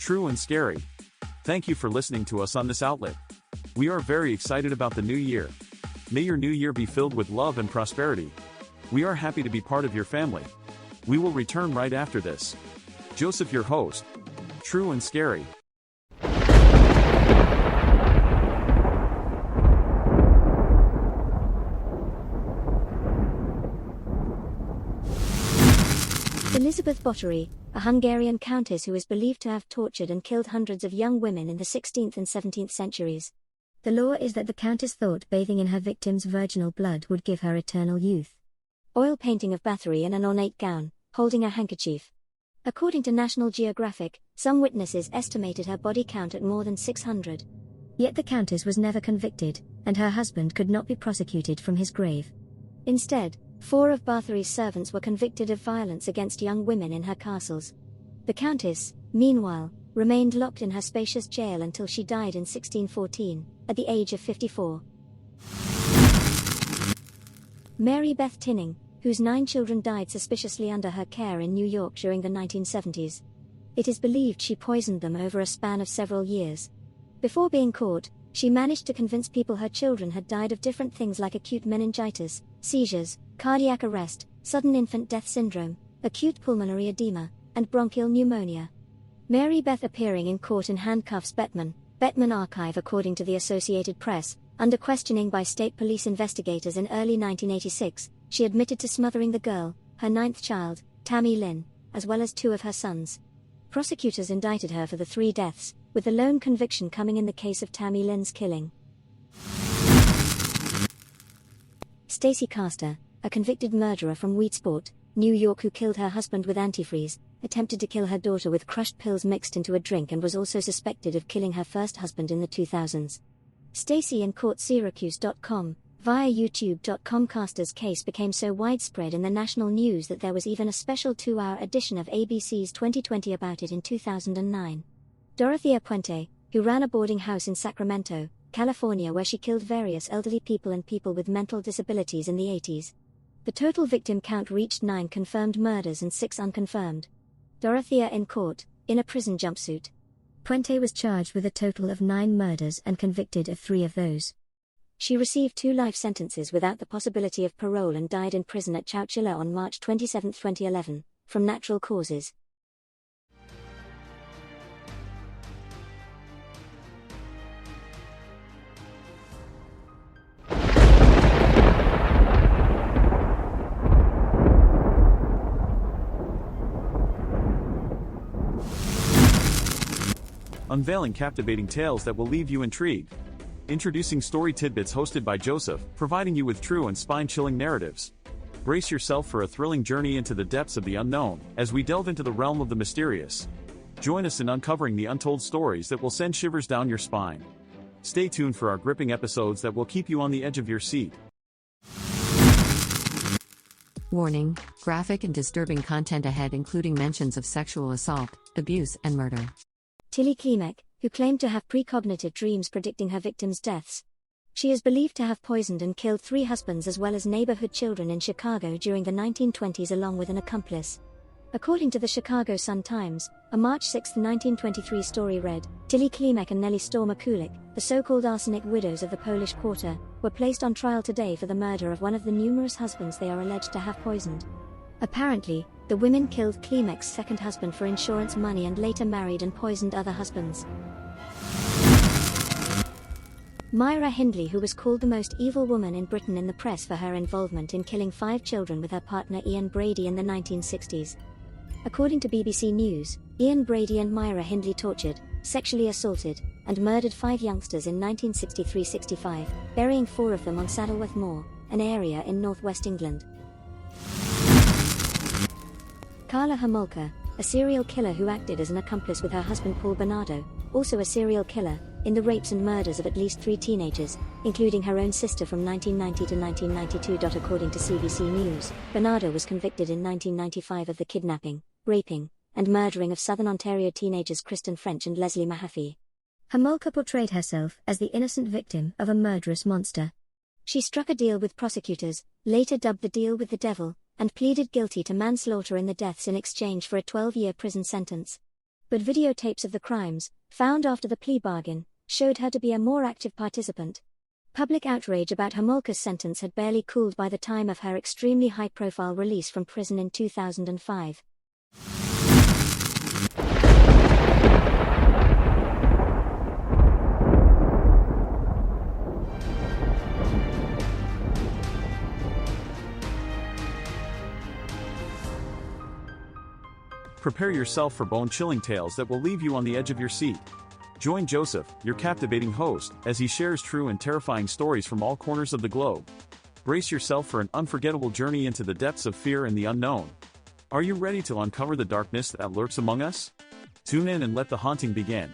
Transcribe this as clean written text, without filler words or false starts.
true and scary. Thank you for listening to us on this outlet. We are very excited about the new year. May your new year be filled with love and prosperity. We are happy to be part of your family. We will return right after this. Joseph, your host. True and scary. Elizabeth Báthory, a Hungarian countess who is believed to have tortured and killed hundreds of young women in the 16th and 17th centuries. The lore is that the countess thought bathing in her victims' virginal blood would give her eternal youth. Oil painting of Báthory in an ornate gown, holding a handkerchief. According to National Geographic, some witnesses estimated her body count at more than 600. Yet the countess was never convicted, and her husband could not be prosecuted from his grave. Instead, 4 of Báthory's servants were convicted of violence against young women in her castles. The countess, meanwhile, remained locked in her spacious jail until she died in 1614, at the age of 54. Mary Beth Tinning, whose 9 children died suspiciously under her care in New York during the 1970s. It is believed she poisoned them over a span of several years. Before being caught, she managed to convince people her children had died of different things like acute meningitis, seizures, cardiac arrest, sudden infant death syndrome, acute pulmonary edema, and bronchial pneumonia. Mary Beth appearing in court in handcuffs. Bettman Archive. According to the Associated Press, under questioning by state police investigators in early 1986, she admitted to smothering the girl, her 9th child, Tammy Lynn, as well as 2 of her sons. Prosecutors indicted her for the 3 deaths, with the lone conviction coming in the case of Tammy Lynn's killing. Stacey Caster, a convicted murderer from Wheatsport, New York who killed her husband with antifreeze, attempted to kill her daughter with crushed pills mixed into a drink and was also suspected of killing her first husband in the 2000s. Stacey in court. Syracuse.com. Via YouTube.com. Caster's case became so widespread in the national news that there was even a special 2-hour edition of ABC's 2020 about it in 2009. Dorothea Puente, who ran a boarding house in Sacramento, California where she killed various elderly people and people with mental disabilities in the 80s. The total victim count reached 9 confirmed murders and 6 unconfirmed. Dorothea in court, in a prison jumpsuit. Puente was charged with a total of 9 murders and convicted of 3 of those. She received 2 life sentences without the possibility of parole and died in prison at Chowchilla on March 27, 2011, from natural causes. Unveiling captivating tales that will leave you intrigued. Introducing Story Tidbits hosted by Joseph, providing you with true and spine-chilling narratives. Brace yourself for a thrilling journey into the depths of the unknown, as we delve into the realm of the mysterious. Join us in uncovering the untold stories that will send shivers down your spine. Stay tuned for our gripping episodes that will keep you on the edge of your seat. Warning: graphic and disturbing content ahead, including mentions of sexual assault, abuse, and murder. Tilly Klimek, who claimed to have precognitive dreams predicting her victims' deaths. She is believed to have poisoned and killed 3 husbands as well as neighborhood children in Chicago during the 1920s along with an accomplice. According to the Chicago Sun-Times, a March 6, 1923 story read, Tilly Klimek and Nellie Stormer Kulik, the so-called arsenic widows of the Polish Quarter, were placed on trial today for the murder of one of the numerous husbands they are alleged to have poisoned. Apparently, the women killed Klimek's second husband for insurance money and later married and poisoned other husbands. Myra Hindley, who was called the most evil woman in Britain in the press for her involvement in killing 5 children with her partner Ian Brady in the 1960s. According to BBC News, Ian Brady and Myra Hindley tortured, sexually assaulted, and murdered 5 youngsters in 1963-65, burying 4 of them on Saddleworth Moor, an area in northwest England. Carla Homolka, a serial killer who acted as an accomplice with her husband Paul Bernardo, also a serial killer, in the rapes and murders of at least 3 teenagers, including her own sister from 1990 to 1992. According to CBC News, Bernardo was convicted in 1995 of the kidnapping, raping, and murdering of Southern Ontario teenagers Kristen French and Leslie Mahaffey. Homolka portrayed herself as the innocent victim of a murderous monster. She struck a deal with prosecutors, later dubbed the deal with the devil, and pleaded guilty to manslaughter in the deaths in exchange for a 12-year prison sentence. But videotapes of the crimes, found after the plea bargain, showed her to be a more active participant. Public outrage about Homolka's sentence had barely cooled by the time of her extremely high-profile release from prison in 2005. Prepare yourself for bone-chilling tales that will leave you on the edge of your seat. Join Joseph, your captivating host, as he shares true and terrifying stories from all corners of the globe. Brace yourself for an unforgettable journey into the depths of fear and the unknown. Are you ready to uncover the darkness that lurks among us? Tune in and let the haunting begin.